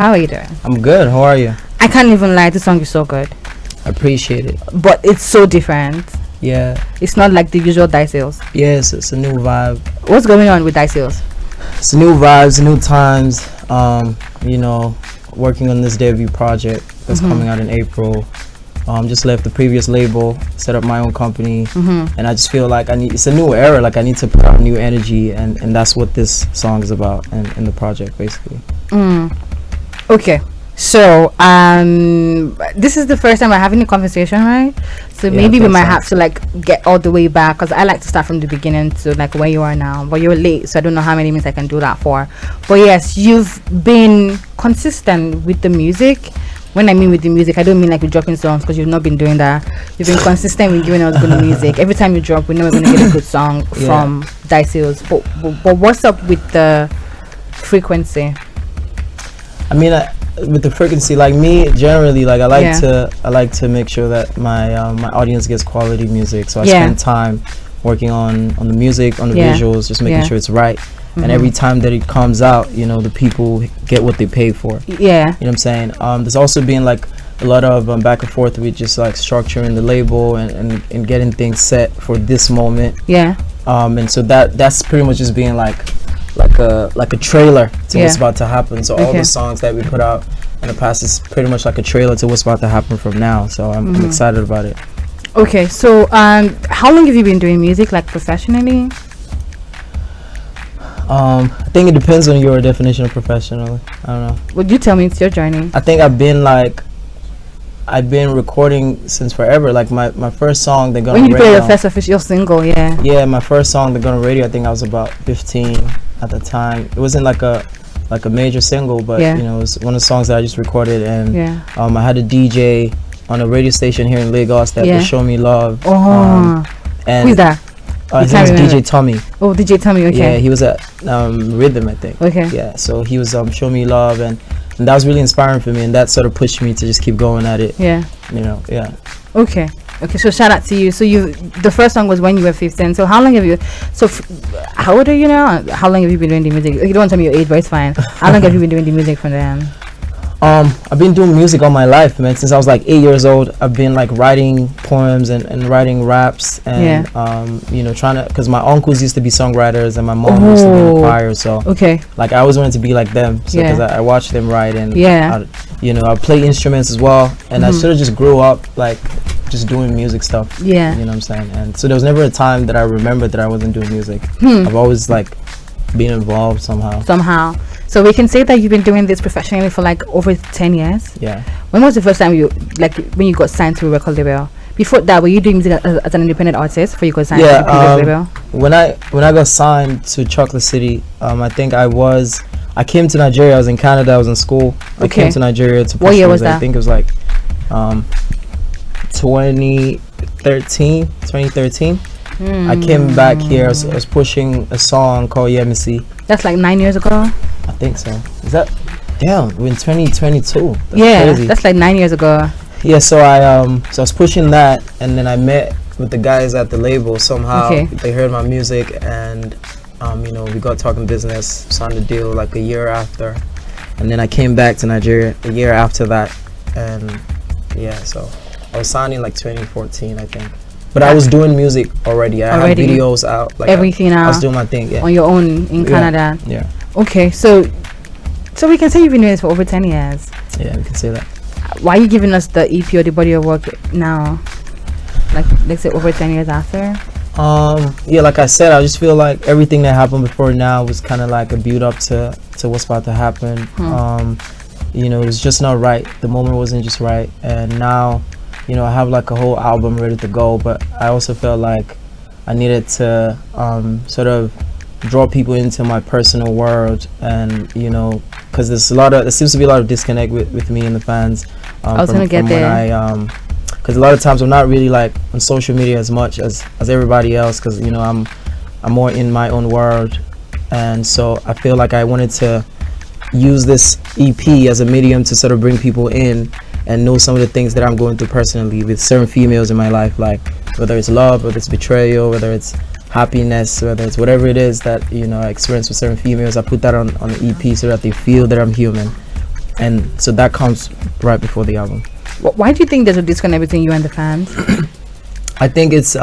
How are you doing? I'm good. How are you? I can't even lie, this song is so good. I appreciate it. But it's so different. Yeah. It's not like the usual Dice Sales. Yes, it's a new vibe. What's going on with Dice Sales? It's new vibes, new times. Working on this debut project that's coming out in April. Just left the previous label, set up my own company, and I just feel like it's a new era. Like I need to put out new energy, and that's what this song is about, and the project basically. Okay, so this is the first time we're having a conversation, right? So Yeah, maybe we might so. have to like get all the way back, because I like to start from the beginning to like where you are now. But you're late, so I don't know how many minutes I can do that for. But yes, you've been consistent with the music. When I mean with the music, I don't mean like you're dropping songs, because you've not been doing that. You've been consistent with giving us good music. Every time you drop, we know we're going to get a good song from Dice Sales. But what's up with the frequency? I mean, with the frequency, like me generally, like I like to make sure that my audience gets quality music. So I spend time working on the music, on the visuals, just making sure it's right. And every time that it comes out, the people get what they pay for. Yeah. You know what I'm saying? There's also been like a lot of back and forth with just like structuring the label and getting things set for this moment. Yeah. And so that's pretty much just being like a trailer to what's about to happen. So all the songs that we put out in the past is pretty much like a trailer to what's about to happen from now. So I'm excited about it. Okay, so how long have you been doing music, like professionally? I think it depends on your definition of professional. I don't know. Would you tell me? It's your journey. I think I've been recording since forever. Like my first song, They're Gonna When you Radio. play your first official single, Yeah, my first song, They're Gonna Radio, I think I was about 15 at the time. It wasn't like a major single, but it was one of the songs that I just recorded, and I had a DJ on a radio station here in Lagos that would show me love. And who's that? His name is DJ Tommy. Oh, DJ Tommy. Okay. Yeah, he was at Rhythm, I think. Okay. Yeah, so he was Show Me Love, and that was really inspiring for me, and that sort of pushed me to just keep going at it. Yeah. Okay. So shout out to you. So the first song was when you were 15. So how long have you? How old are you now? How long have you been doing the music? You don't want to tell me your age, but it's fine. How long have you been doing the music from then? I've been doing music all my life, man. Since I was like 8 years old, I've been like writing poems and writing raps, and trying to, because my uncles used to be songwriters and my mom used to be in the choir. So like I always wanted to be like them. So because I watched them write, and I play instruments as well, and I sort of just grew up like just doing music stuff. Yeah. You know what I'm saying? And so there was never a time that I remembered that I wasn't doing music. I've always like been involved somehow. So we can say that you've been doing this professionally for like over 10 years. Yeah. When was the first time when you got signed to a record label? Before that, were you doing music as an independent artist before you got signed to a previous label? When I got signed to Chocolate City, I think I came to Nigeria. I was in Canada. I was in school. I came to Nigeria to push. What year was that? I think it was like 2013. I came back here. I was pushing a song called Yemisi. That's like 9 years ago. I think so. Is that? Damn, we're in 2022. That's crazy. That's like 9 years ago. Yeah, so I was pushing that, and then I met with the guys at the label somehow. They heard my music, and we got talking business, signed a deal like a year after, and then I came back to Nigeria a year after that, and so I was signing like 2014, I think. But I was doing music already. I had videos out, like everything out. I was doing my thing, on your own in Canada. Yeah. Okay, so we can say you've been doing this for over 10 years. Yeah, we can say that. Why are you giving us the EP or the body of work now? Like, let's say over 10 years after? Like I said, I just feel like everything that happened before now was kind of like a build up to what's about to happen. It was just not right. The moment wasn't just right, and now I have like a whole album ready to go, but I also felt like I needed to sort of draw people into my personal world, and because there seems to be a lot of disconnect with me and the fans. I was gonna get there. Because a lot of times I'm not really like on social media as much as everybody else, because I'm more in my own world, and so I feel like I wanted to use this EP as a medium to sort of bring people in and know some of the things that I'm going through personally with certain females in my life, like whether it's love, whether it's betrayal, whether it's happiness, whether it's whatever it is that I experience with certain females. I put that on the EP so that they feel that I'm human. and so that comes right before the album. Why do you think there's a disconnect between you and the fans? I think it's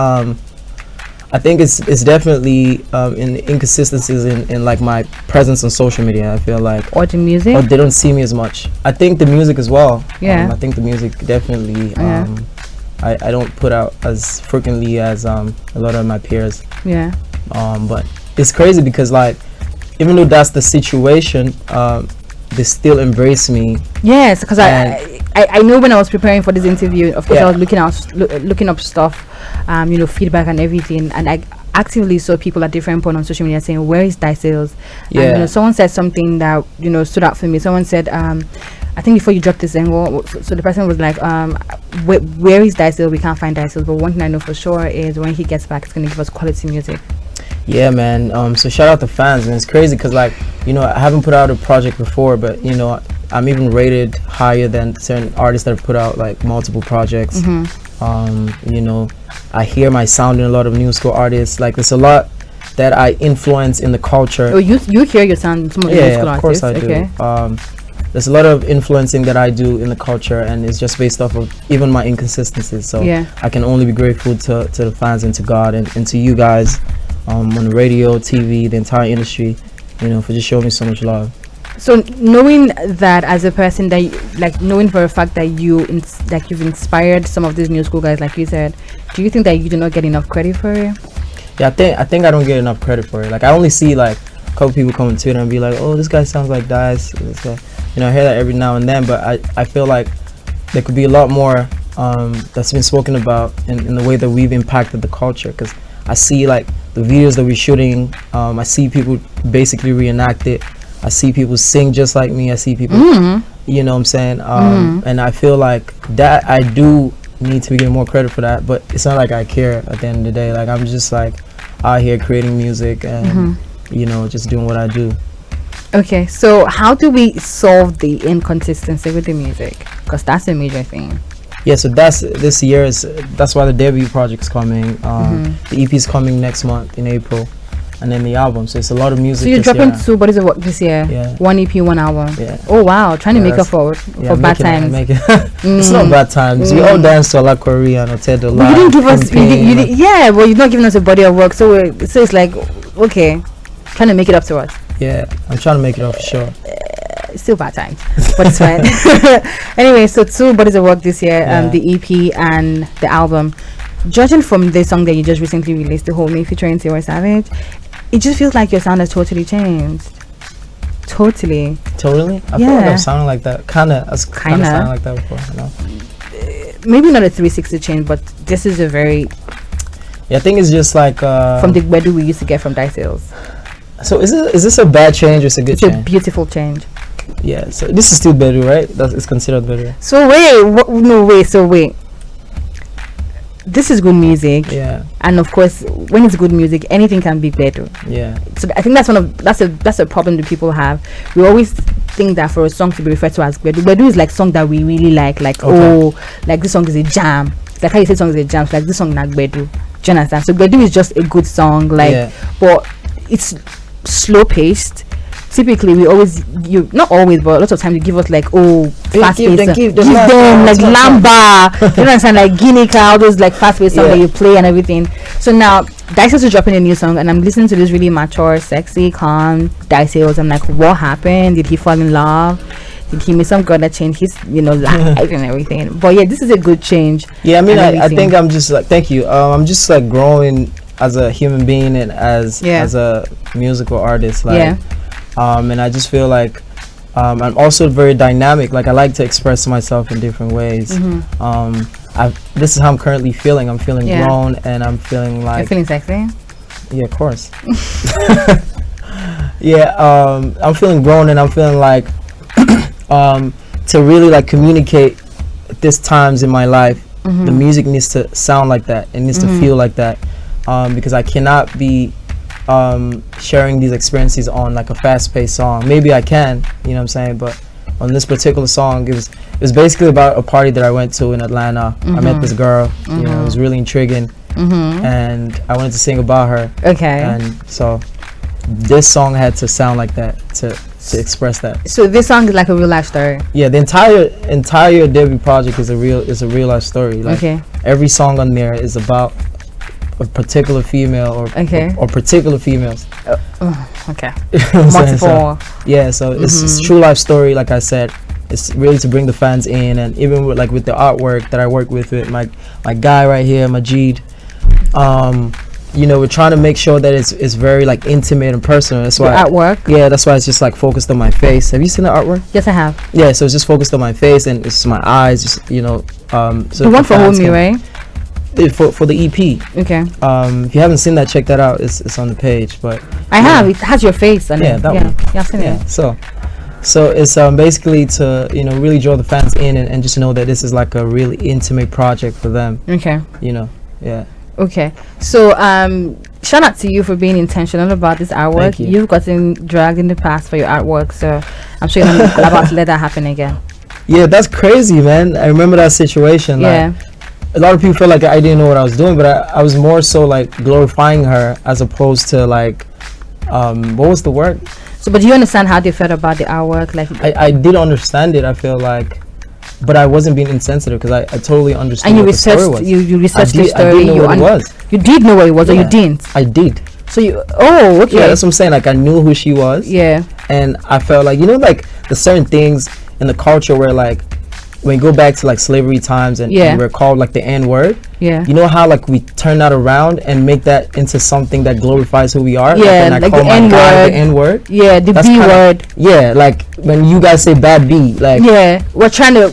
definitely in inconsistencies in like my presence on social media. I feel like, or the music, or they don't see me as much. I think the music as well. Yeah. I think the music definitely. I don't put out as frequently as a lot of my peers. Yeah. But it's crazy because like, even though that's the situation, they still embrace me. Yes, because I know when I was preparing for this interview, of course, I was looking up stuff, feedback and everything, and I actively saw people at different points on social media saying, "Where is Ailes?" Yeah. And someone said something that stood out for me. Someone said, I think before you dropped the single, so the person was like, where is Ailes? We can't find Ailes, but one thing I know for sure is when he gets back, it's gonna give us quality music. Yeah, man. So shout out to fans, and it's crazy because like, I haven't put out a project before, but I'm even rated higher than certain artists that have put out like multiple projects. I hear my sound in a lot of new school artists. Like, there's a lot that I influence in the culture. Oh, you hear your sound in some of the new school artists? Yeah, of course I do. There's a lot of influencing that I do in the culture, and it's just based off of even my inconsistencies. So I can only be grateful to the fans and to God and to you guys on the radio, TV, the entire industry, for just showing me so much love. So knowing that as a person, that knowing for a fact that you've inspired some of these new school guys, like you said, do you think that you do not get enough credit for it? Yeah, I think I don't get enough credit for it. Like, I only see like a couple people come on Twitter and be like, "Oh, this guy sounds like Dice." I hear that every now and then, but I feel like there could be a lot more that's been spoken about in the way that we've impacted the culture. Because I see like the videos that we're shooting, I see people basically reenact it. I see people sing just like me. I see people, you know what I'm saying? And I feel like that I do need to be getting more credit for that, but it's not like I care at the end of the day. Like, I'm just like out here creating music and, just doing what I do. Okay, so how do we solve the inconsistency with the music? Because that's a major thing. Yeah, so that's why the debut project's coming. The EP's coming next month in April. And then the album, so it's a lot of music. So you're dropping 2 bodies of work this year? Yeah. 1 EP, 1 album? Yeah. Oh wow, trying to make up for bad times. It's not bad times. We all dance to La Korea and Otedo. You didn't give us, well, you've not given us a body of work, so it's like, okay, trying to make it up to us. Yeah, I'm trying to make it up for sure. Still bad times, but it's fine. Anyway, so 2 bodies of work this year, the EP and the album. Judging from the song that you just recently released, The Whole Me featuring Tiwa Savage, it just feels like your sound has totally changed. Totally? I feel like I've sounded like that. Kind of sounded like that before. Maybe not a 360 change, but this is a very... Yeah, I think it's just like... from the Gbedu we used to get from Ailes. So is this a bad change or is it a good change? It's a beautiful change. Yeah, so this is still Gbedu, right? It's considered Gbedu. So wait. This is good music. Yeah. And of course, when it's good music, anything can be better. Yeah. So I think that's a problem that people have. We always think that for a song to be referred to as Gbedu is like song that we really like like this song is a jam. Like how you say song is a jam, like this song not Gbedu. Do you understand? So Gbedu is just a good song, but it's slow paced. Typically not always, but a lot of times you give us like fast paced, give them like Lamba, you understand, like Guinea all those like fast paced songs that you play and everything. So now Ailes is dropping a new song and I'm listening to this really mature, sexy, calm Ailes. I'm like, what happened? Did he fall in love? Did he meet some girl that changed his life and everything? But yeah, this is a good change. Yeah, I mean, I think I'm just like, thank you. I'm just like growing as a human being and as a musical artist, and I just feel like I'm also very dynamic. Like, I like to express myself in different ways. This is how I'm currently feeling. I'm feeling grown, and I'm feeling like... You're feeling sexy? Yeah, of course. I'm feeling grown, and I'm feeling like to really like communicate at this times in my life. The music needs to sound like that. It needs to feel like that, because I cannot be sharing these experiences on like a fast-paced song. Maybe I can, you know what I'm saying, but on this particular song, it was basically about a party that I went to in Atlanta. I met this girl, it was really intriguing, and I wanted to sing about her. Okay. And so this song had to sound like that to to express that. So this song is like a real life story. Yeah, the entire debut project is a real life story. Like, okay. Every song on there is about a particular female or particular females. Okay. Multiple. So it's true life story. Like I said, it's really to bring the fans in, and even with the artwork that I work with my guy right here, Majid. We're trying to make sure that it's very like intimate and personal. That's why artwork. That's why it's just like focused on my face. Have you seen the artwork? Yes, I have. Yeah, so it's just focused on my face and it's my eyes. Just so the one for Homie, right? For the EP. Okay. If you haven't seen that, check that out. It's on the page. But I have. It has your face on it. That one. Yeah, I've seen it. So it's basically to really draw the fans in and just know that this is like a really intimate project for them. Okay. Yeah. Okay. So shout out to you for being intentional about this artwork. Thank you. You've gotten dragged in the past for your artwork, so I'm sure you're not about to let that happen again. Yeah, that's crazy, man. I remember that situation. Yeah. Like, a lot of people feel like I didn't know what I was doing, but I was more so like glorifying her as opposed to like what was the word? So, but do you understand how they felt about the artwork? Like, I did understand it. I feel like, but I wasn't being insensitive because I totally understood. And you what researched. The story was. You researched the story. I did know what it was. You did know what it was, or you didn't? I did. So you. Oh, okay. Yeah, that's what I'm saying. Like I knew who she was. Yeah. And I felt like like the certain things in the culture where like when you go back to like slavery times and we're called like the N-word. Yeah. You know how like we turn that around and make that into something that glorifies who we are? Yeah, like the N-word. The N-word. Yeah, the B-word. Yeah, like when you guys say bad B, like we're trying to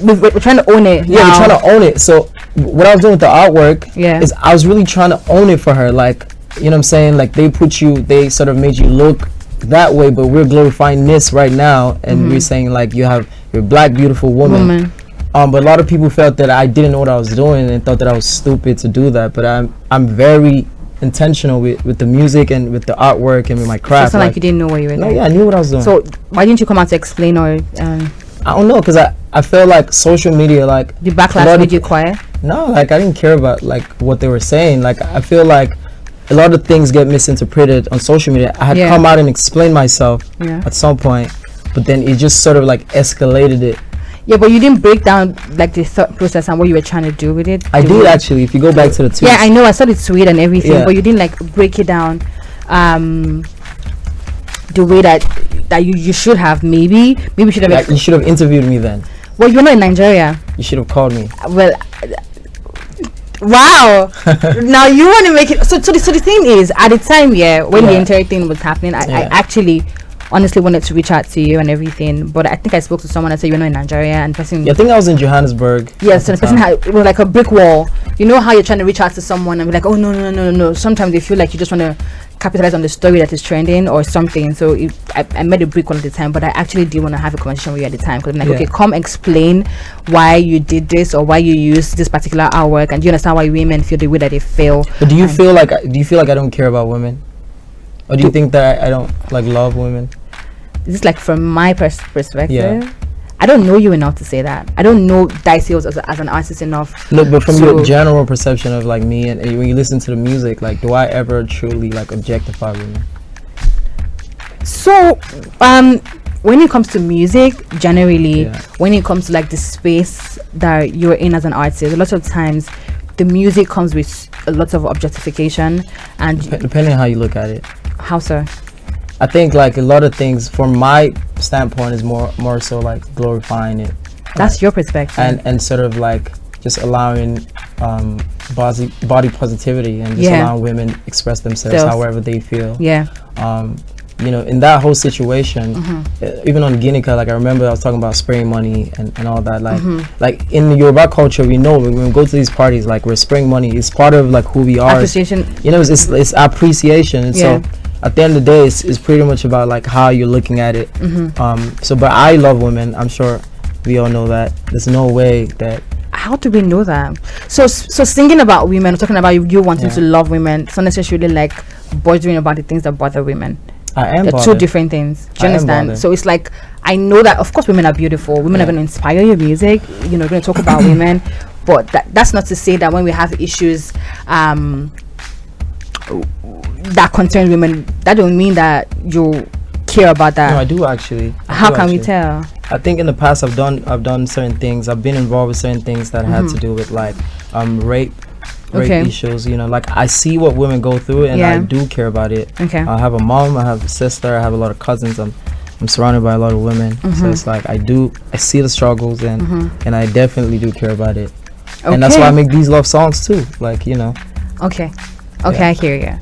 own it. Yeah, we're trying to own it. So what I was doing with the artwork is I was really trying to own it for her. Like, you know what I'm saying? Like they sort of made you look that way, but we're glorifying this right now, and we're saying like you're a black beautiful woman. But a lot of people felt that I didn't know what I was doing and thought that I was stupid to do that. But I'm very intentional with the music and with the artwork and with my craft. So it's not like you didn't know what you were doing. Yeah, I knew what I was doing. So why didn't you come out to explain or? I don't know, because I felt like social media, like the backlash made you quiet. No, like I didn't care about like what they were saying. Like I feel like a lot of things get misinterpreted on social media. I had come out and explained myself at some point, but then it just sort of like escalated it. Yeah, but you didn't break down like the thought process and what you were trying to do with it. I did actually. If you go back to the tweets. Yeah, I know. I saw the tweet and everything, but you didn't like break it down the way that you should have. Maybe you should have. Like, you should have interviewed me then. Well, you're not in Nigeria. You should have called me. Well. Wow. Now you want to make it so the thing is, at the time when the entire thing was happening, I actually honestly wanted to reach out to you and everything, but I think I spoke to someone and said you're not in Nigeria, and person. Yeah, I think I was in Johannesburg. Yes, and the person it was like a brick wall. You know how you're trying to reach out to someone and be like, oh no. Sometimes they feel like you just want to capitalize on the story that is trending or something. So I made a brick wall at the time, but I actually did want to have a conversation with you at the time because I'm like, okay, come explain why you did this or why you used this particular artwork, and do you understand why women feel the way that they feel? But do you feel like I don't care about women, or do you think that I don't like love women? This is like from my perspective. Yeah. I don't know you enough to say that. I don't know Dicey as an artist enough. Look, but from your general perception of like me and when you listen to the music, like, do I ever truly like objectify women? So, when it comes to music, generally, when it comes to like the space that you're in as an artist, a lot of times the music comes with a lot of objectification, and depending on how you look at it. How so? I think like a lot of things from my standpoint is more so like glorifying it. That's your perspective. And sort of like just allowing body positivity and just allowing women express themselves however they feel. Yeah. In that whole situation, even on Guinica, like I remember I was talking about spraying money and all that. Like in the Yoruba culture, we know when we go to these parties, like we're spraying money. It's part of like who we are. Appreciation. It's appreciation. And so at the end of the day, it's pretty much about like how you're looking at it. But I love women. I'm sure we all know that. There's no way that. How do we know that? So singing about women, talking about you wanting to love women, it's not necessarily like bothering about the things that bother women. They're two different things. Do you understand? So it's like, I know that of course women are beautiful. Women are going to inspire your music. You're going to talk about women, but that's not to say that when we have issues that concern women, that don't mean that you care about that? No, I do actually. How can we tell? I think in the past I've done certain things. I've been involved with certain things that had to do with like rape issues. You know, like I see what women go through, and I do care about it. Okay. I have a mom, I have a sister, I have a lot of cousins. I'm surrounded by a lot of women, so it's like I see the struggles, and I definitely do care about it. And that's why I make these love songs too. Like, you know. Okay, I hear you.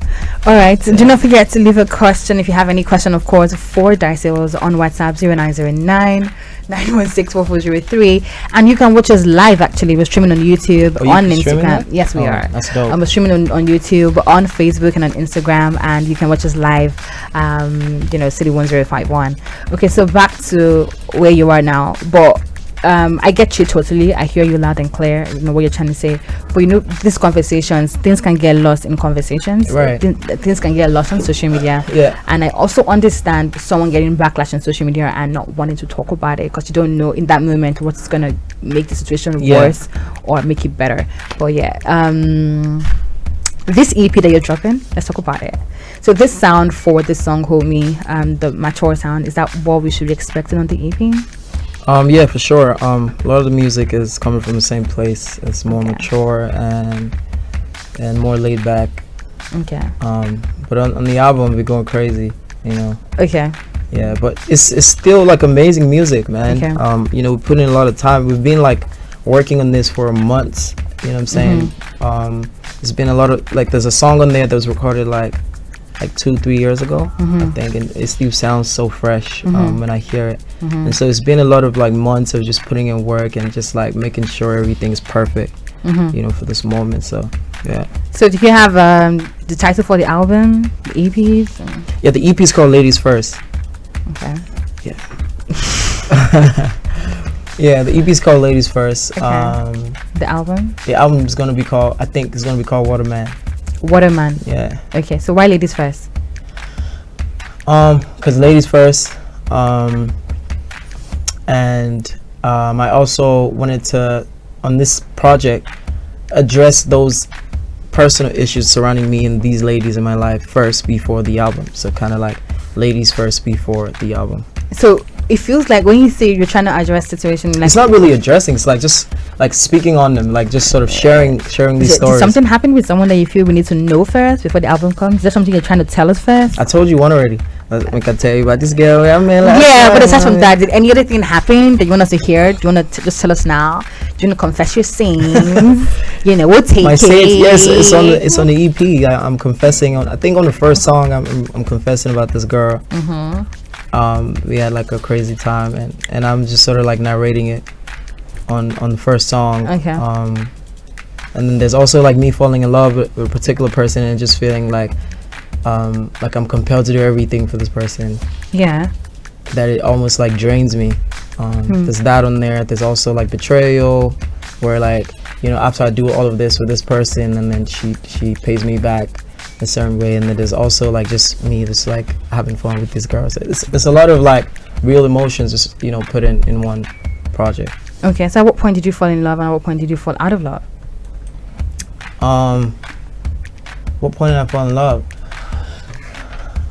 All right. Do not forget to leave a question if you have any question, of course, for Daiselos on WhatsApp 0909-916-4403. And you can watch us live. Actually, we're streaming on YouTube, on Instagram. Yes, we are. That's dope. We're streaming on YouTube, on Facebook, and on Instagram, and you can watch us live. City 1051. Okay, so back to where you are now, but. I get you totally. I hear you loud and clear. You know what you're trying to say. But these conversations, things can get lost in conversations. Right. Things can get lost on social media. Yeah. And I also understand someone getting backlash on social media and not wanting to talk about it because you don't know in that moment what's gonna make the situation worse or make it better. But this EP that you're dropping, let's talk about it. So this sound for this song, Hold Me, the mature sound, is that what we should be expecting on the EP? Yeah, for sure. A lot of the music is coming from the same place. It's more mature and more laid back. Okay. But on the album, we're going crazy, you know. Okay. Yeah, but it's still like amazing music, man. Okay. We put in a lot of time. We've been like working on this for months. You know what I'm saying? There's been a lot of like. There's a song on there that was recorded like 2-3 years ago, I think, and it still sounds so fresh when I hear it. And so it's been a lot of like months of just putting in work and just like making sure everything's perfect, for this moment. So yeah. So do you have the title for the album, the EPs? Yeah, the EP is called Ladies First. Okay. Yeah. Yeah, the EP is called Ladies First. Okay. The album? The album is gonna be called, I think it's gonna be called Waterman. Waterman. Yeah. Okay, so why Ladies First? Because ladies first. And I also wanted to, on this project, address those personal issues surrounding me and these ladies in my life first before the album. So kind of like ladies first before the album. So it feels like when you say you're trying to address situation, like it's not really addressing, it's like just like speaking on them, like just sort of sharing these stories. Did something happen with someone that you feel we need to know first before the album comes? Is there something you're trying to tell us first? I told you one already. I can tell you about this girl. But aside from that, did any other thing happen that you want us to hear? Do you want to just tell us now? Do you want to confess your sins? We'll take my it. sins, yes, it's on the EP. I'm confessing on. I think on the first song, I'm confessing about this girl. We had like a crazy time, and I'm just sort of like narrating it on the first song. Okay. And then there's also like me falling in love with a particular person and just feeling like I'm compelled to do everything for this person. Yeah. That it almost like drains me. There's that on there. There's also like betrayal, where like after I do all of this with this person, and then she pays me back a certain way, and then there's also like just me just like having fun with these girls. It's a lot of like real emotions just put in one project. Okay, so at what point did you fall in love and at what point did you fall out of love? What point did I fall in love?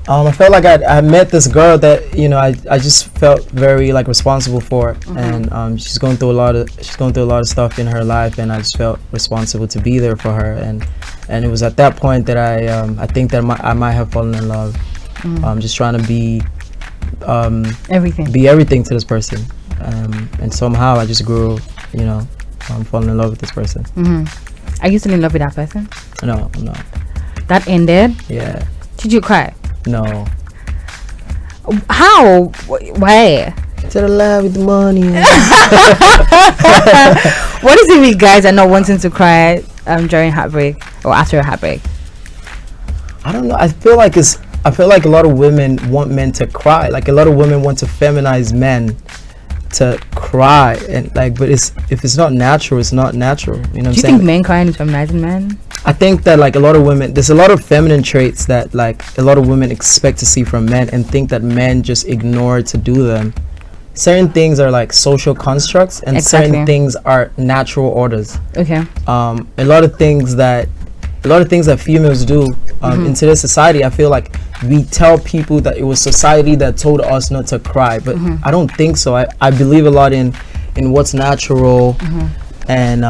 I felt like I met this girl that I just felt very like responsible for, and she's going through a lot of stuff in her life, and I just felt responsible to be there for her, and it was at that point that I think that I might have fallen in love. Just trying to be everything to this person, and somehow I just grew falling in love with this person. Are you still in love with that person? No, I'm not. That ended? Yeah. Did you cry? No. How? Why? To the lab with the money. What is it with guys are not wanting to cry during heartbreak or after a heartbreak? I don't know. I feel like a lot of women want men to cry. Like a lot of women want to feminize men to cry, and like, but if it's not natural, it's not natural. You know what I'm saying? Do you think men crying is feminizing men? I think that like a lot of women, there's a lot of feminine traits that like a lot of women expect to see from men and think that men just ignore to do them. Certain things are like social constructs, and certain things are natural orders. Okay. A lot of things that females do in today's society, I feel like we tell people that it was society that told us not to cry, but I don't think so. I believe a lot in what's natural, and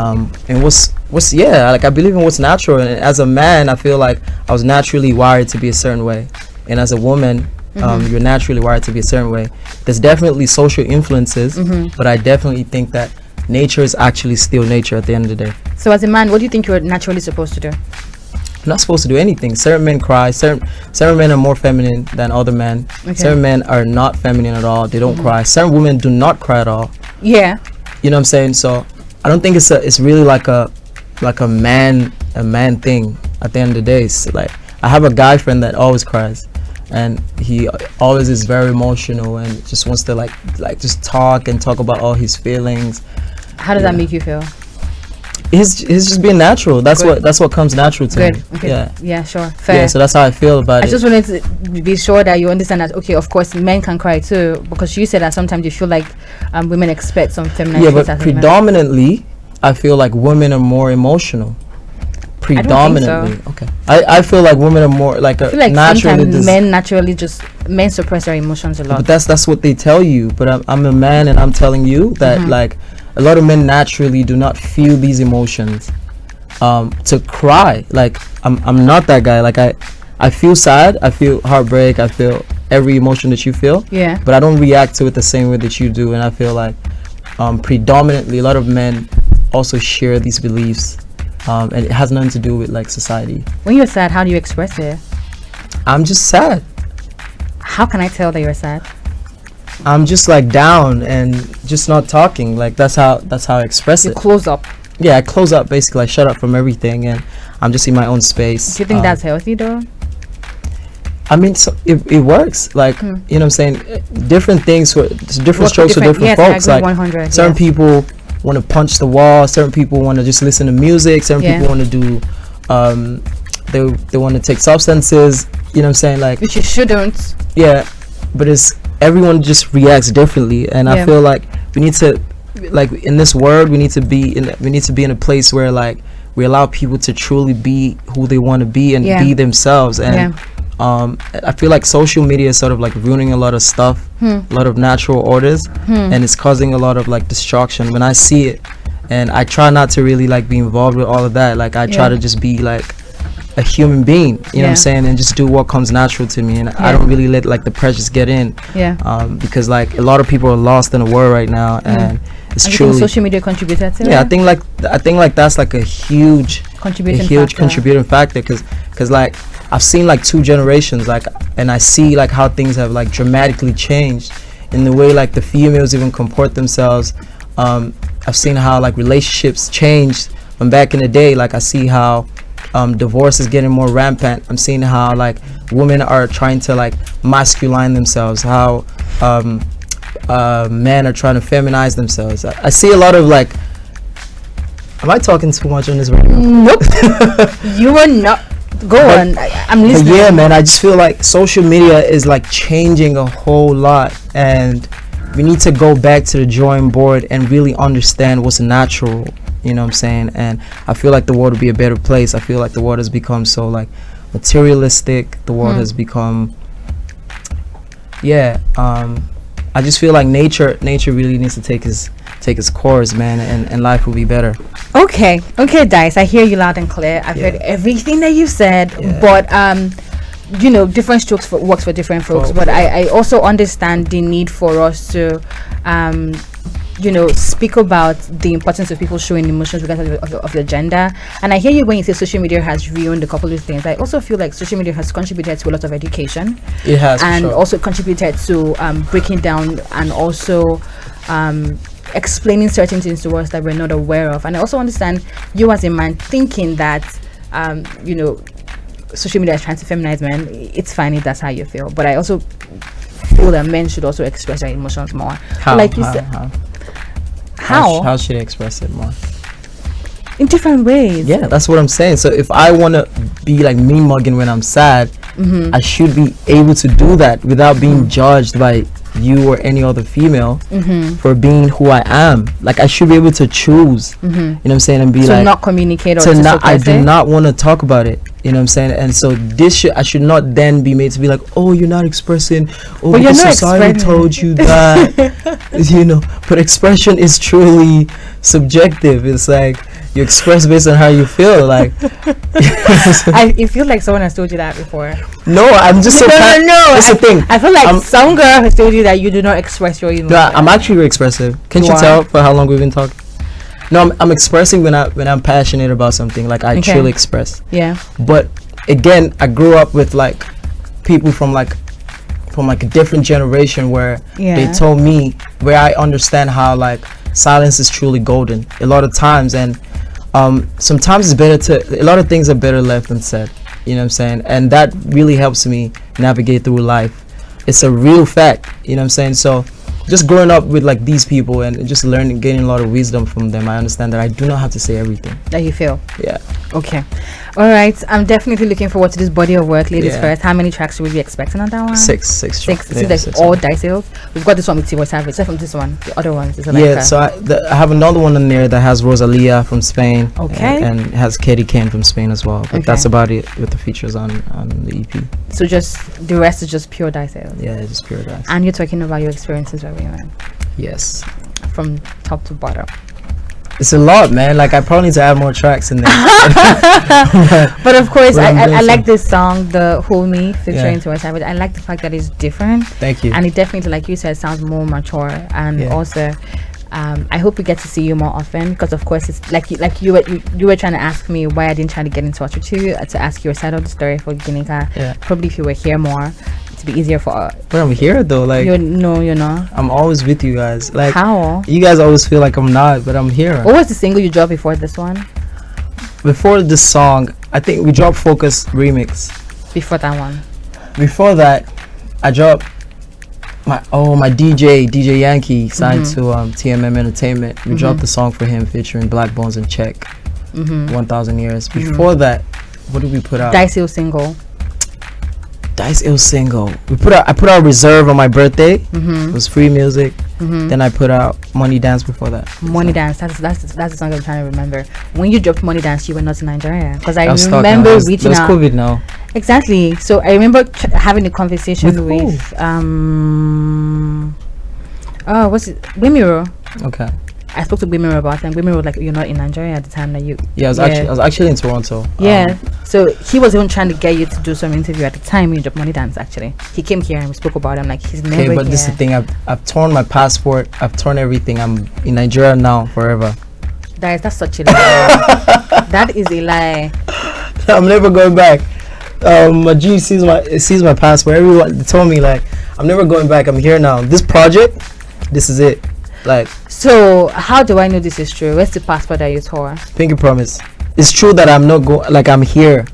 what's like I believe in what's natural. And as a man, I feel like I was naturally wired to be a certain way, and as a woman, you're naturally wired to be a certain way. There's definitely social influences, but I definitely think that nature is actually still nature at the end of the day. So as a man, what do you think you're naturally supposed to do? I'm not supposed to do anything. Certain men cry. Certain men are more feminine than other men. Okay. Certain men are not feminine at all. They don't cry. Certain women do not cry at all. Yeah. You know what I'm saying? So I don't think it's really like a man thing. At the end of the day, it's like I have a guy friend that always cries, and he always is very emotional and just wants to like just talk about all his feelings. How does that make you feel? He's just being natural. That's what comes natural to me. Okay. Yeah, sure. Fair. Yeah, so that's how I feel about it. I just wanted to be sure that you understand that, okay, of course men can cry too, because you said that sometimes you feel like women expect some feminine. Yeah, but predominantly I feel like women are more emotional. Predominantly. I don't think so. Okay. I feel like women are more like I feel like sometimes men suppress their emotions a lot. But that's what they tell you. But I'm a man, and I'm telling you that like a lot of men naturally do not feel these emotions to cry. Like I'm not that guy. Like I feel sad, I feel heartbreak, I feel every emotion that you feel. Yeah. But I don't react to it the same way that you do. And I feel like predominantly a lot of men also share these beliefs. And it has nothing to do with like society. When you're sad, how do you express it? I'm just sad. How can I tell that you're sad? I'm just like down and just not talking. Like that's how I express it. You close up. Yeah, I close up basically. I shut up from everything and I'm just in my own space. Do you think that's healthy though? I mean, so it works. Like you know what I'm saying? Different things for different strokes for different folks. Like 100, certain people want to punch the wall. Certain people want to just listen to music. Certain people want to do they want to take substances. You know what I'm saying? Like, which you shouldn't. Yeah, but everyone just reacts differently, and I feel like we need to, like in this world, we need to be in a place where like we allow people to truly be who they want to be and be themselves. And I feel like social media is sort of like ruining a lot of stuff, a lot of natural orders, and it's causing a lot of like destruction when I see it. And I try not to really like be involved with all of that. Like I try to just be like a human being, you know what I'm saying, and just do what comes natural to me. And I don't really let like the pressures get in, because like a lot of people are lost in the world right now, and it's truly social media contributed to it. I think like that's like a huge contributing factor, because like I've seen like 2 generations, like, and I see like how things have like dramatically changed in the way like the females even comport themselves. I've seen how like relationships changed from back in the day. Like I see how divorce is getting more rampant. I'm seeing how like women are trying to like masculine themselves, how men are trying to feminize themselves. I see a lot of like, am I talking too much on this radio? Nope. You are not. Go on. I'm listening. But yeah, man, I just feel like social media is like changing a whole lot, and we need to go back to the drawing board and really understand what's natural. You know what I'm saying? And I feel like the world would be a better place. I feel like the world has become so like materialistic. The world has become, I just feel like nature really needs to take its course, man, and life will be better. Okay, Dice, I hear you loud and clear. I've heard everything that you said, but you know, different strokes works for different folks. But I also understand the need for us to you know, speak about the importance of people showing emotions regardless of the gender. And I hear you when you say social media has ruined a couple of things. I also feel like social media has contributed to a lot of education. It has, and also contributed to breaking down and also explaining certain things to us that we're not aware of. And I also understand you as a man thinking that you know, social media is trying to feminize men. It's fine if that's how you feel, but I also feel that men should also express their emotions more. How should they express it more? In different ways. Yeah, that's what I'm saying. So if I want to be like me mugging when I'm sad, I should be able to do that without being judged by you or any other female for being who I am. Like I should be able to choose, you know what I'm saying, and be to like not communicate or I do not want to talk about it. You know what I'm saying? And so I should not then be made to be like, oh, you're not expressing. Oh, but because society told you that. You know, but expression is truly subjective. It's like you express based on how you feel. Like, I feel like someone has told you that before. No, I'm just no. That's the thing. I feel like some girl has told you that you do not express your emotions. No, I'm actually very expressive. Can't you tell for how long we've been talking? No, I'm expressing when I'm passionate about something. Like I truly express. Yeah. But again, I grew up with like people from like a different generation where they told me, where I understand how like silence is truly golden a lot of times, and sometimes it's better a lot of things are better left unsaid. You know what I'm saying? And that really helps me navigate through life. It's a real fact. You know what I'm saying? So just growing up with like these people and just gaining a lot of wisdom from them, I understand that I do not have to say everything that you feel. Yeah. Okay. All right. I'm definitely looking forward to this body of work. Ladies first. How many tracks should we be expecting on that one? Six. Yeah, like all Dice Ailes. We've got this one with T-Boy Savage. Except from this one, the other ones is so I have another one in there that has Rosalia from Spain. Okay. And has Katie Kane from Spain as well. But that's about it with the features on the EP. So just the rest is just pure Dice Ailes. Yeah, just pure Dice. And you're talking about your experiences where we went. Yes. From top to bottom. It's a lot, man. Like I probably need to add more tracks in there. But of course, I like this song, the Hold Me featuring T-Boy Savage. I like the fact that it's different. Thank you. And it definitely, like you said, sounds more mature. And also, I hope we get to see you more often, because of course it's like you were trying to ask me why I didn't try to get in touch with you to ask your side of the story for Ginika. Yeah. Probably if you were here more, to be easier for. But I'm here though. Like you're not. I'm always with you guys. Like how? You guys always feel like I'm not, but I'm here. What was the single you dropped before this one? Before this song, I think we dropped Focus Remix. Before that one. Before that, I dropped my DJ Yankee signed to TMM Entertainment. We dropped the song for him featuring Black Bones and Check. 1000 Years. Before that, what did we put out? Dice Ailes single. Dice Ailes single. I put out Reserve on my birthday. It was free music. Then I put out Money Dance before that. Money Dance. That's the song I'm trying to remember. When you dropped Money Dance, you were not in Nigeria, because I remember reaching out. It was COVID now. Exactly. So I remember having a conversation with what's it? Bimiro. Okay. I spoke to Bimiro about them. Bimiro was like, you're not in Nigeria at the time that you. Yeah, I was actually in Toronto. Yeah. So he was even trying to get you to do some interview at the time you dropped Money Dance. Actually, he came here and we spoke about him. Like he's never. Okay, but this is the thing. I've torn my passport. I've torn everything. I'm in Nigeria now forever. That's such a lie. That is a lie. I'm never going back. My G sees my passport. Everyone told me like I'm never going back. I'm here now. This project, this is it. Like, so how do I know this is true? Where's the passport that you tore? Pinky promise. It's true that I'm not like I'm here.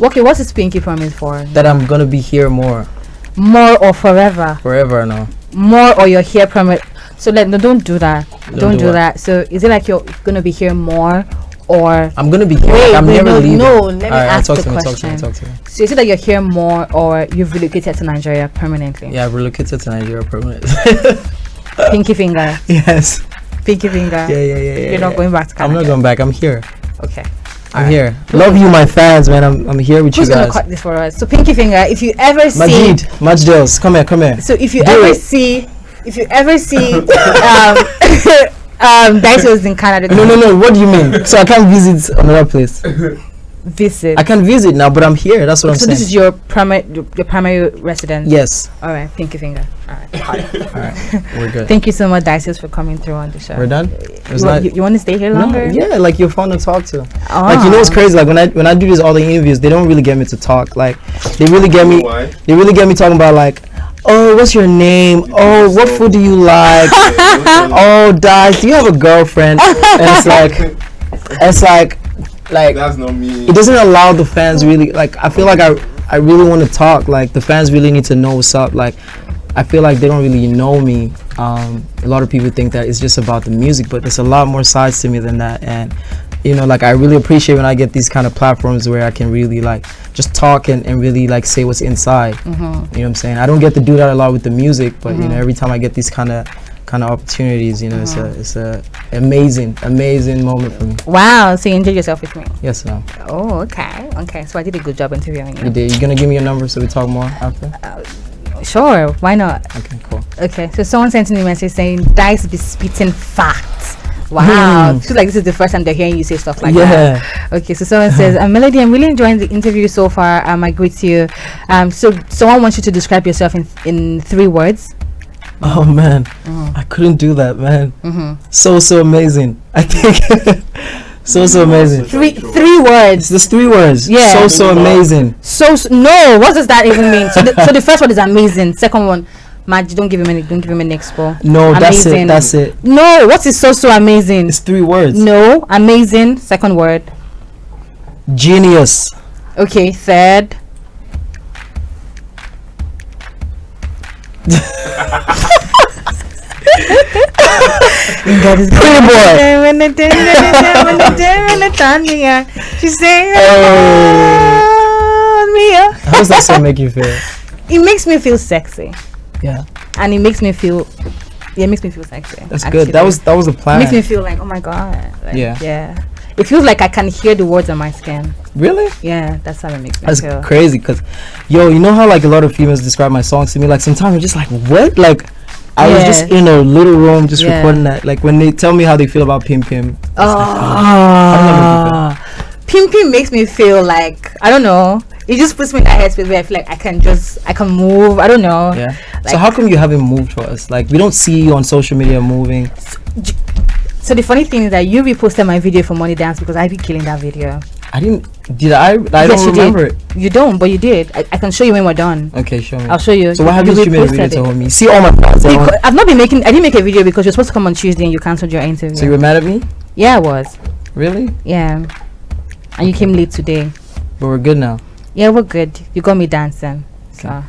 Okay, what's this pinky promise for? That I'm gonna be here more. More or forever? Forever, no. More or you're here permanent. So don't do that. Don't do that. So is it like you're gonna be here more, or I'm gonna be here? Wait, I'm never leaving. No, let me ask the question. Talk to me. So is it that you're here more, or you've relocated to Nigeria permanently? Yeah, I've relocated to Nigeria permanently. Pinky finger. Yes. Pinky finger. Yeah. You're not going back to Canada. I'm not going back. I'm here. Okay. I'm here. Love you, my fans, man. I'm here with you guys. Who's gonna cut this for us? So pinky finger. If you ever see Majdels, come here. So if you ever see Dice Ailes in Canada. No. What do you mean? So I can't visit another place. Visit. I can visit now, but I'm here. That's what I'm saying. So this is your primary residence. Yes. All right. Pinky finger. All right. We're good. Thank you so much, Dice Ailes, for coming through on the show. We're done. You want to stay here longer? No, yeah, like you're fun to talk to. Like you know what's crazy? Like when I do all the interviews, they don't really get me to talk. Like they really get me. Why? They really get me talking about like, oh, what's your name? Oh, what food do you like? Oh, Dice, do you have a girlfriend? And it's like that's not me. It doesn't allow the fans really, like I feel like I really want to talk. Like the fans really need to know what's up. Like I feel like they don't really know me. A lot of people think that it's just about the music, but there's a lot more sides to me than that. And you know, like I really appreciate when I get these kind of platforms where I can really like just talk and really like say what's inside. You know what I'm saying? I don't get to do that a lot with the music, but you know, every time I get these kind of kind of opportunities. You know, it's a amazing moment for me. Wow! So you enjoyed yourself with me? Yes, ma'am. Oh, okay. So I did a good job interviewing you. You did. You gonna give me your number so we talk more after? Sure. Why not? Okay, cool. Okay. So someone sent me a message saying Dice be spitting facts. Wow. Feels like this is the first time they're hearing you say stuff like that. Okay, so someone says, Melody, I'm really enjoying the interview so far. I greet you. So someone wants you to describe yourself in 3 words. Oh man, I couldn't do that, man. So amazing. I think so amazing. 3 words. It's 3 words. Yeah. So amazing. No. What does that even mean? So the first one is amazing. Second one, Mad, don't give him any expo. No, amazing. That's it. No, what is so amazing? It's 3 words. No, amazing. Second word. Genius. Okay, third. That is pretty boy. She's saying, how does that song make you feel? It makes me feel sexy. Yeah. And it makes me feel sexy. That's actually good. That was the plan. It makes me feel like, oh my god. Like, yeah. It feels like I can hear the words on my skin. Really? Yeah, that's how it makes me feel. That's crazy, because you know how like a lot of females describe my songs to me, like sometimes I'm just like, what? Like I was just in a little room just recording that. Like when they tell me how they feel about Pim Pim. Pim Pim makes me feel like, I don't know, it just puts me in that headspace where I feel like I can move. I don't know. Yeah. Like, so how come you haven't moved for us? Like we don't see you on social media moving. So the funny thing is that you reposted my video for Money Dance because I be killing that video. I didn't. Did I? I don't remember it. You don't, but you did. I can show you when we're done. Okay, show me. I'll show you. So why haven't you made a video to hold me? See all my fans. I've not been making. I didn't make a video because you're supposed to come on Tuesday and you cancelled your interview. So you were mad at me? Yeah, I was. Really? Yeah. And you came late today. But we're good now. Yeah, we're good. You got me dancing. Okay.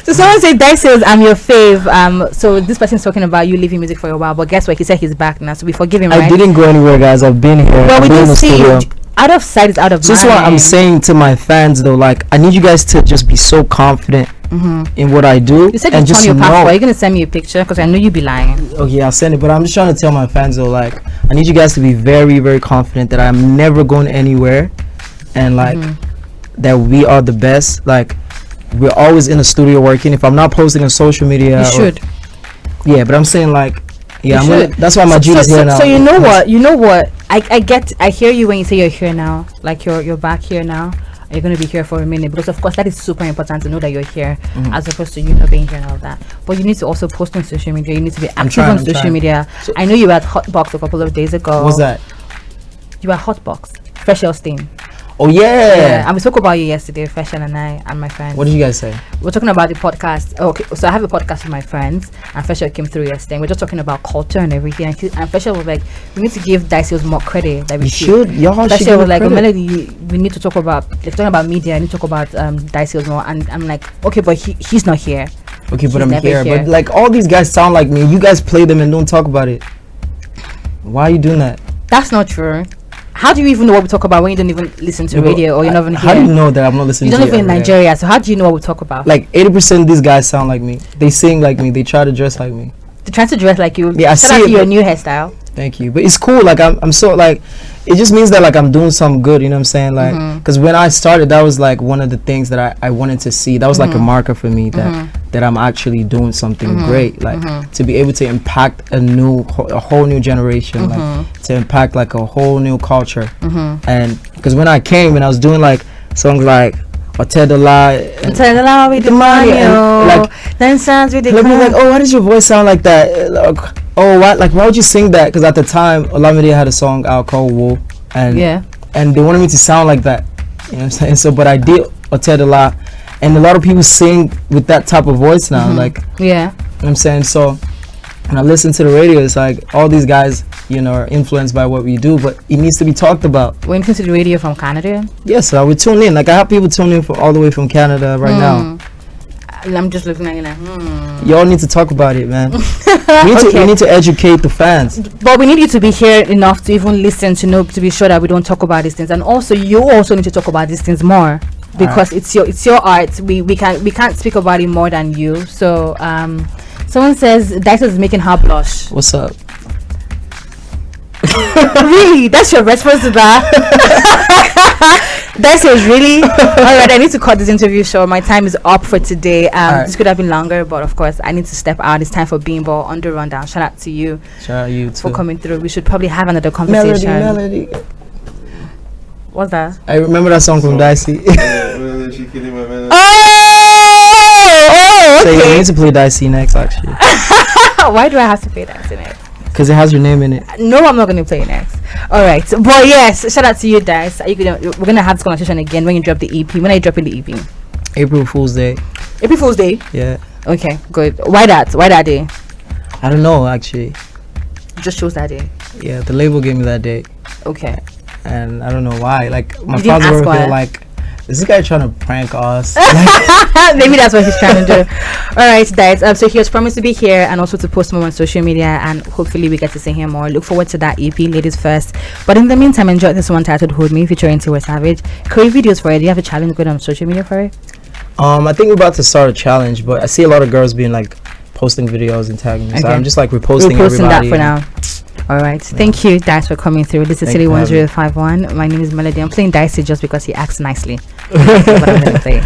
So someone said, Dice says, I'm your fave. So this person's talking about you leaving music for a while, but guess what? He said he's back now, so we forgive him, right? I didn't go anywhere, guys. I've been here. Well, we didn't see you. Out of sight is out of mind. This is what I'm saying to my fans, though. Like, I need you guys to just be so confident in what I do. You said you just your passport. Are you gonna send me a picture? Because I know you be lying. Okay, I'll send it. But I'm just trying to tell my fans, though, like, I need you guys to be very, very confident that I'm never going anywhere, and like that we are the best. Like, we're always in the studio working. If I'm not posting on social media, you should. Yeah, but I'm saying like, yeah, that's why my G is here now. So you know what? I hear you when you say you're here now. Like you're back here now. You're going to be here for a minute, because of course that is super important to know that you're here, as opposed to you not being here and all that. But you need to also post on social media. You need to be active on social media. So I know you were at Hotbox a couple of days ago. What's that? You were at Hotbox, Fresh Elstein. Oh yeah. And we spoke about you yesterday, Fashion and I and my friends. What did you guys say? We're talking about the podcast. Okay, so I have a podcast with my friends, and Fashion came through yesterday. We're just talking about culture and everything. And Fashion was like, "We need to give Dicey more credit. That we should. Y'all should." Fashion was like, "Melody, we need to talk about. Like, talking about media. I need to talk about Dicey more." And I'm like, "Okay, but he's not here." Okay, but I'm here. But like all these guys sound like me. You guys play them and don't talk about it. Why are you doing that? That's not true. How do you even know what we talk about when you don't even listen to radio, or you're not even here? How do you know that I'm not listening to you? You don't live in Nigeria, so how do you know what we talk about? Like 80% of these guys sound like me. They sing like me. They try to dress like me. They try to dress like you. Yeah, I see your new hairstyle. Thank you. But it's cool. Like I'm so like, it just means that like I'm doing something good. You know what I'm saying? Like, because when I started, that was like one of the things that I wanted to see. That was like a marker for me that I'm actually doing something great. Like to be able to impact a whole new generation. Like to impact like a whole new culture. And because when I came and I was doing like songs like Otedola with the money, like then sounds with the people like, oh, why does your voice sound like that? Like, oh, what? Like, why would you sing that? Because at the time, Olamide had a song out called Wo, and they wanted me to sound like that. You know what I'm saying? So, but I did Otedola, and a lot of people sing with that type of voice now. Like, you know what I'm saying? So, when I listen to the radio, it's like all these guys, you know, are influenced by what we do, but it needs to be talked about. When you listen to the radio from Canada? Yes, I would tune in. Like, I have people tuning in from all the way from Canada right now. I'm just looking at you like, Y'all need to talk about it, man. We need to educate the fans. But we need you to be here enough to even listen, to know, to be sure that we don't talk about these things. And also, you also need to talk about these things more, because it's your art. We can't speak about it more than you. So Someone says Dice is making her blush. What's up? Really? That's your response to that? Dice is really? Alright, I need to cut this interview short. My time is up for today. Right. This could have been longer, but of course I need to step out. It's time for Bimbo on the rundown. Shout out to you. Shout out you too. For coming through. We should probably have another conversation. Melody. What's that? I remember that song from Dicey. Oh, okay. So you need to play Dicey next, actually. Why do I have to play Dicey next? Because it has your name in it. No, I'm not going to play it next. All right, but yes, shout out to you, Dice. We're gonna have this conversation again when you drop the EP. When are you dropping the EP? April Fool's Day. April Fool's Day. Yeah. Okay, good. Why that? Why that day? I don't know, actually. Just chose that day. Yeah, the label gave me that day. Okay. And I don't know why. Like my father were like, is this guy trying to prank us? Maybe that's what he's trying to do. All right, guys. So he was promised to be here and also to post more on social media, and hopefully we get to see him more. Look forward to that EP, ladies first. But in the meantime, enjoy this one titled "Hold Me" featuring Tiwa Savage. Create videos for it. Do you have a challenge going on social media for it? I think we're about to start a challenge, but I see a lot of girls being like posting videos and tagging me. Okay. So I'm just like reposting that for now. All right, thank you, Dice, for coming through. This is City 1051. My name is Melody. I'm playing Dicey just because he acts nicely. That's what I'm gonna play.